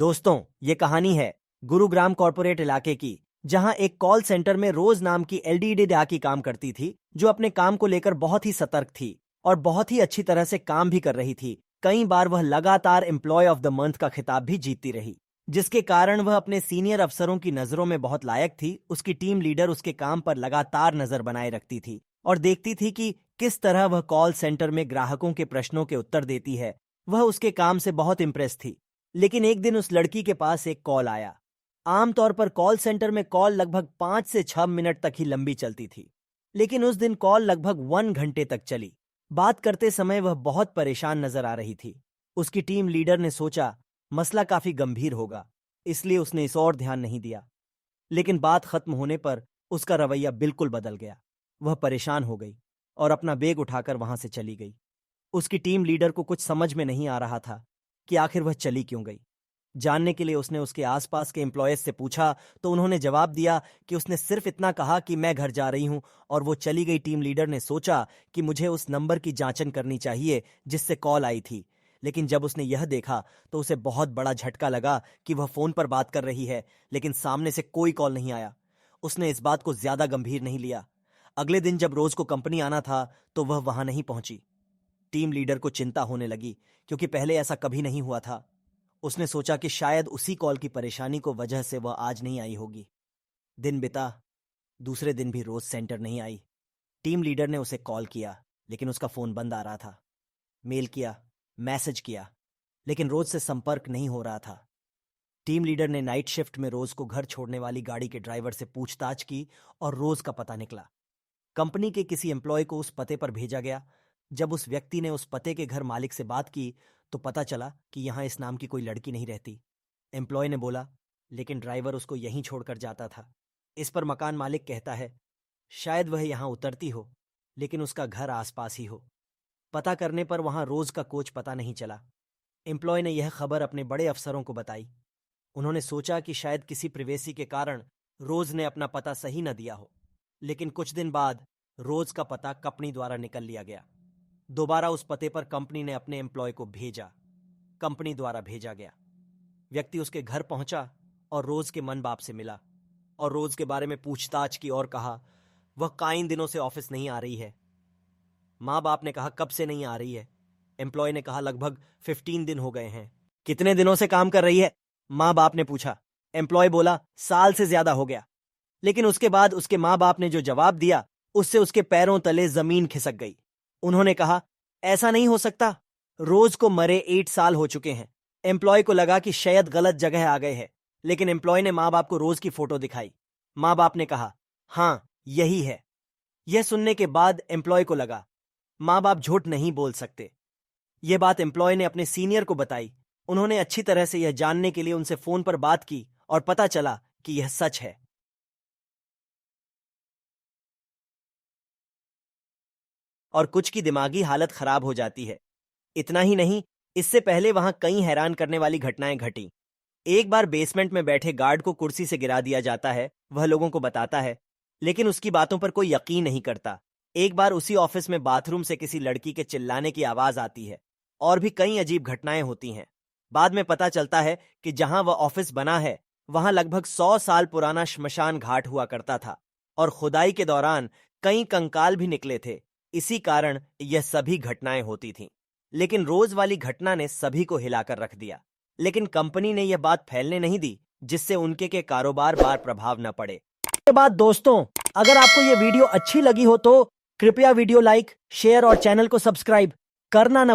दोस्तों, ये कहानी है गुरुग्राम कॉर्पोरेट इलाके की, जहां एक कॉल सेंटर में रोज नाम की एलडीडी डाकी काम करती थी, जो अपने काम को लेकर बहुत ही सतर्क थी और बहुत ही अच्छी तरह से काम भी कर रही थी। कई बार वह लगातार एम्प्लॉय ऑफ द मंथ का खिताब भी जीतती रही, जिसके कारण वह अपने सीनियर अफसरों की नजरों में बहुत लायक थी। उसकी टीम लीडर उसके काम पर लगातार नजर बनाए रखती थी और देखती थी कि किस तरह वह कॉल सेंटर में ग्राहकों के प्रश्नों के उत्तर देती है। वह उसके काम से बहुत इंप्रेस थी। लेकिन एक दिन उस लड़की के पास एक कॉल आया। आमतौर पर कॉल सेंटर में कॉल लगभग 5 से 6 मिनट तक ही लंबी चलती थी, लेकिन उस दिन कॉल लगभग 1 घंटे तक चली। बात करते समय वह बहुत परेशान नजर आ रही थी। उसकी टीम लीडर ने सोचा मसला काफी गंभीर होगा, इसलिए उसने इस और ध्यान नहीं दिया। लेकिन बात खत्म होने पर उसका रवैया बिल्कुल बदल गया। वह परेशान हो गई और अपना बैग उठाकर वहां से चली गई। उसकी टीम लीडर को कुछ समझ में नहीं आ रहा था कि आखिर वह चली क्यों गई। जानने के लिए उसने उसके आसपास के एम्प्लॉयज से पूछा, तो उन्होंने जवाब दिया कि उसने सिर्फ इतना कहा कि मैं घर जा रही हूं और वो चली गई। टीम लीडर ने सोचा कि मुझे उस नंबर की जांचन करनी चाहिए जिससे कॉल आई थी। लेकिन जब उसने यह देखा तो उसे बहुत बड़ा झटका लगा कि वह फोन पर बात कर रही है, लेकिन सामने से कोई कॉल नहीं आया। उसने इस बात को ज्यादा गंभीर नहीं लिया। अगले दिन जब रोज को कंपनी आना था तो वह वहां नहीं पहुंची। टीम लीडर को चिंता होने लगी, क्योंकि पहले ऐसा कभी नहीं हुआ था। उसने सोचा कि शायद उसी कॉल की परेशानी को वजह से वह आज नहीं आई होगी। दिन बिता, दूसरे दिन भी रोज सेंटर नहीं आई। टीम लीडर ने उसे कॉल किया, लेकिन उसका फोन बंद आ रहा था। मेल किया, मैसेज किया, लेकिन रोज से संपर्क नहीं हो रहा था। टीम लीडर ने नाइट शिफ्ट में रोज को घर छोड़ने वाली गाड़ी के ड्राइवर से पूछताछ की और रोज का पता निकला। कंपनी के किसी एम्प्लॉय को उस पते पर भेजा गया। जब उस व्यक्ति ने उस पते के घर मालिक से बात की तो पता चला कि यहां इस नाम की कोई लड़की नहीं रहती। एम्प्लॉय ने बोला, लेकिन ड्राइवर उसको यहीं छोड़कर जाता था। इस पर मकान मालिक कहता है, शायद वह यहां उतरती हो, लेकिन उसका घर आसपास ही हो। पता करने पर वहां रोज का कोच पता नहीं चला। एम्प्लॉय ने यह खबर अपने बड़े अफसरों को बताई। उन्होंने सोचा कि शायद किसी प्रिवेसी के कारण रोज ने अपना पता सही न दिया हो। लेकिन कुछ दिन बाद रोज का पता कंपनी द्वारा निकल लिया गया। दोबारा उस पते पर कंपनी ने अपने एम्प्लॉय को भेजा। कंपनी द्वारा भेजा गया व्यक्ति उसके घर पहुंचा और रोज के मन बाप से मिला और रोज के बारे में पूछताछ की और कहा वह कई दिनों से ऑफिस नहीं आ रही है। माँ बाप ने कहा, कब से नहीं आ रही है? एम्प्लॉय ने कहा, लगभग 15 दिन हो गए हैं। कितने दिनों से काम कर रही है? माँ बाप ने पूछा। एम्प्लॉय बोला, साल से ज्यादा हो गया। लेकिन उसके बाद उसके माँ बाप ने जो जवाब दिया उससे उसके पैरों तले जमीन खिसक गई। उन्होंने कहा, ऐसा नहीं हो सकता, रोज को मरे 8 साल हो चुके हैं। एम्प्लॉय को लगा कि शायद गलत जगह आ गए हैं, लेकिन एम्प्लॉय ने माँ बाप को रोज की फोटो दिखाई। माँ बाप ने कहा, हाँ यही है। यह सुनने के बाद एम्प्लॉय को लगा माँ बाप झूठ नहीं बोल सकते। यह बात एम्प्लॉय ने अपने सीनियर को बताई। उन्होंने अच्छी तरह से यह जानने के लिए उनसे फोन पर बात की और पता चला कि यह सच है। और कुछ की दिमागी हालत खराब हो जाती है। इतना ही नहीं, इससे पहले वहां कई हैरान करने वाली घटनाएं घटी। एक बार बेसमेंट में बैठे गार्ड को कुर्सी से गिरा दिया जाता है। वह लोगों को बताता है, लेकिन उसकी बातों पर कोई यकीन नहीं करता। एक बार उसी ऑफिस में बाथरूम से किसी लड़की के चिल्लाने की आवाज आती है। और भी कई अजीब घटनाएं होती हैं। बाद में पता चलता है कि जहां वह ऑफिस बना है वहां लगभग 100 साल पुराना श्मशान घाट हुआ करता था और खुदाई के दौरान कई कंकाल भी निकले थे। इसी कारण यह सभी घटनाएं होती थीं। लेकिन रोज वाली घटना ने सभी को हिलाकर रख दिया। लेकिन कंपनी ने यह बात फैलने नहीं दी, जिससे उनके के कारोबार पर प्रभाव न पड़े। के बाद दोस्तों, अगर आपको यह वीडियो अच्छी लगी हो तो कृपया वीडियो लाइक, शेयर और चैनल को सब्सक्राइब करना न